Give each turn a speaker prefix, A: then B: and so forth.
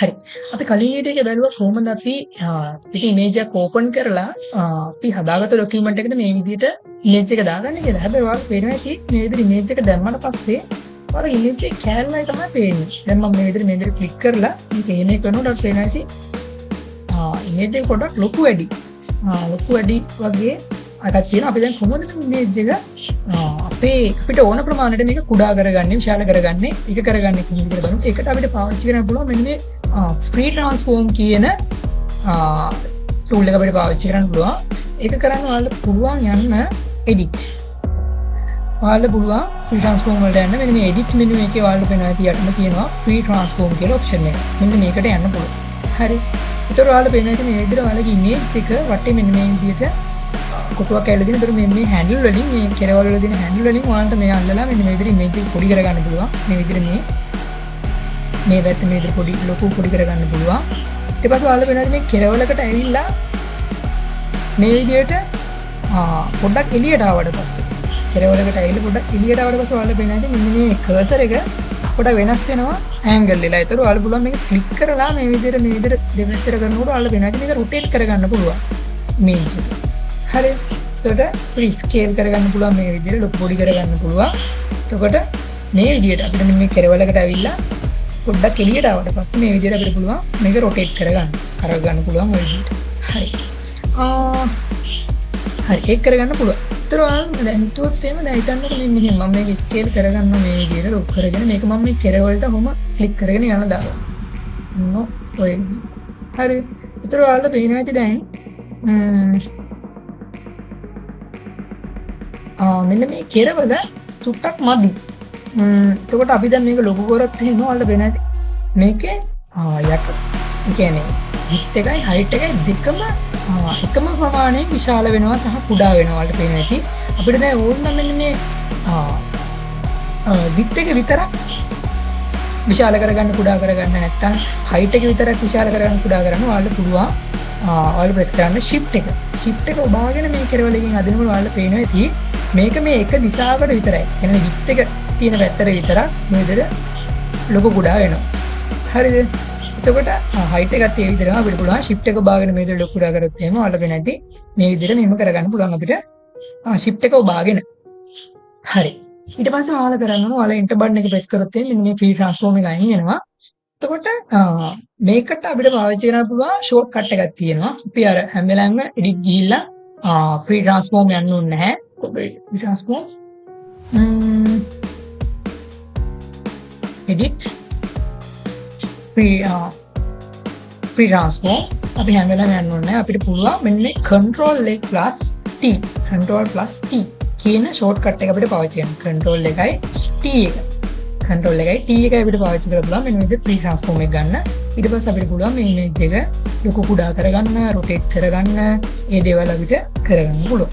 A: හරි. අපි කලින් වීඩියෝ එකේ බැලුවා කොහොමද අපි පිට ඉමේජ් එකක් ඕපන් කරලා අපි හදාගත්ත ડોකියුමන්ට් එකට මේ විදිහට ඉමේජ් එක දාගන්නේ කියලා. හැබැයි ඔයාලට පේනවා ඇති මේ විදිහට ඉමේජ් එක දැම්මට පස්සේ ඔයාලා ඉමේජ් එක කැලලයි තමයි පේන්නේ. දැන් මම මේ විදිහට ක්ලික් කරලා මේක එනේ කරනකොට පේනවා ඇති ඉමේජ් එක පොඩ්ඩක් ලොකු වැඩි. ලොකු වැඩි වගේ අකක් තියෙනවා. අපි දැන් කොහොමද මේ ඉමේජ් එක අපිට ඕන ප්‍රමාණයට මේක කුඩා කරගන්නේ, විශාල කරගන්නේ, එක කරගන්නේ කියන විදිහට බලමු. ඒකට අපිට පාවිච්චි කරන්න පුළුවන් මෙන්න මේ free transform කියන tool එක අපිට පාවිච්චි කරන්න පුළුවන්. ඒක කරන්න ඔයාලට පුළුවන් යන්න edit. ඔයාලට පුළුවන් free transform වලට යන්න මෙන්න මේ edit menu එකේ ඔයාලට පේනවා යටම තියෙනවා free transform කියලා option එක. මෙන්න මේකට යන්න පුළුවන්. හරි. ඒතර ඔයාලට පේනවා මේ විදිහට ඔයාලගේ image එක වටේ මෙන්න මේ විදිහට කොටුවක් ඇවිල්ලා දින. ඒතර මේ handle වලින් මේ කෙරවල වල දින handle වලින් ඔයාලට මේ අල්ලලා මෙන්න මේ විදිහට image එක පොඩි කරගන්න පුළුවන්. මේ විදිහට මේ පැත්ත මේ විදිහට පොඩි ලොකු පොඩි කරගන්න පුළුවන්. ඊට පස්සේ ඔයාලට වෙනවා මේ කෙරවලකට ඇවිල්ලා මේ විදිහට පොඩ්ඩක් එළියට ආවට පස්සේ කෙරවලකට ඇවිල්ලා පොඩ්ඩක් එළියට ආවට පස්සේ ඔයාලට වෙනවා මෙන්න මේ කර්සර් එක පොඩ්ඩක් වෙනස් වෙනවා ඇන්ගල් වෙලා. ඒතර ඔයාලට පුළුවන් මේක ක්ලික් කරලා මේ විදිහට දෙපැත්තට කරනකොට ඔයාලට වෙනවා මේක රොටේට් කරගන්න පුළුවන් image එක. හරි. එතකොට free scale කරගන්න පුළුවන් මේ විදිහට ලොකු පොඩි කරගන්න පුළුවන්. එතකොට මේ විදිහට අපිට මේ කෙරවලකට ඇවිල්ලා පොඩ්ඩක් එළියට ආවට පස්සේ මේ විදිහට අපිට පුළුවන් මේක රොටේට් කරගන්න. කරගන්න පුළුවන් ඔය විදිහට. හරි. හරි ඒක කරගන්න පුළුවන්. ඒතර ඔයාලා දැන් හිතුවොත් එහෙම දැන් හිතන්නකො මේ මෙහෙම මම මේක ස්කේල් කරගන්න මේ විදිහට ලොක් කරගෙන මේක මම මේ කෙරවලට කොහොම ක්ලික් කරගෙන යන දානවා. නෝ ඔය. හරි. ඒතර ඔයාලා පේනවා ඇති දැන් මෙන්න මේ කෙරවල චුට්ටක් මදි. එතකොට අපි දැන් මේක ලොකු කරත් එහෙම ඔයාලට වෙන ඇති. මේකේ යට ඒ කියන්නේ width එකයි height එකයි දෙකම එකම ප්‍රමාණයෙන් විශාල වෙනවා සහ කුඩා වෙනවා ඔයාලට පේන ඇති. අපිට දැන් ඕන නම් මෙන්න මේ width එක විතරක් විශාල කරගන්න කුඩා කරගන්න නැත්නම් height එක විතරක් විශාල කරගන්න කුඩා කරන්න ඔයාලට පුළුවන්. ඔයාලා ප්‍රෙස් කරන්න shift එක. shift එක ඔබාගෙන මේ කෙරවලකින් අදිනකොට ඔයාලට පේනවා ඇති මේක මේ එක දිශාවකට විතරයි. කියන්නේ width එක තියෙන පැත්තට විතරක් මේ විදිහට ලොකු කුඩා වෙනවා. හරිද? එතකොට height එකත් ඒ විදිහටම අපිට පුළුවන් shift එක ඔබාගෙන මේ විදිහට ලොකු කුඩා කරොත් එහෙම ඔයාලට වෙන ඇති මේ විදිහට මෙහෙම කරගන්න පුළුවන් අපිට shift එක ඔබාගෙන. හරි. ඊට පස්සේ ඔයාලා කරන්න ඕන ඔයාලා enter button එක press කරොත් එහෙනම් මේ free transform එක අයින් වෙනවා. එතකොට මේකට අපිට පාවිච්චි කරන්න පුළුවන් shortcut එකක් තියෙනවා. අපි අර හැම වෙලාවෙම edit ගිහිල්ලා free transform යන්න ඕනේ නැහැ. free transform edit free transform අපි හැම වෙලාවෙම යන්න ඕනේ නැහැ. අපිට පුළුවන් මෙන්න මේ control එක plus t කියන shortcut එක අපිට පාවිච්චි කරන්න. control එකයි t එක control එකයි t එකයි අපිට පාවිච්චි කරලා බලන්න මෙන්න විදිහට free transform එක ගන්න. ඊට පස්සේ අපිට පුළුවන් මේ image එක ලොකු කුඩා කරගන්න, rotate කරගන්න, ඒ දේවල් අපිට කරගන්න පුළුවන්.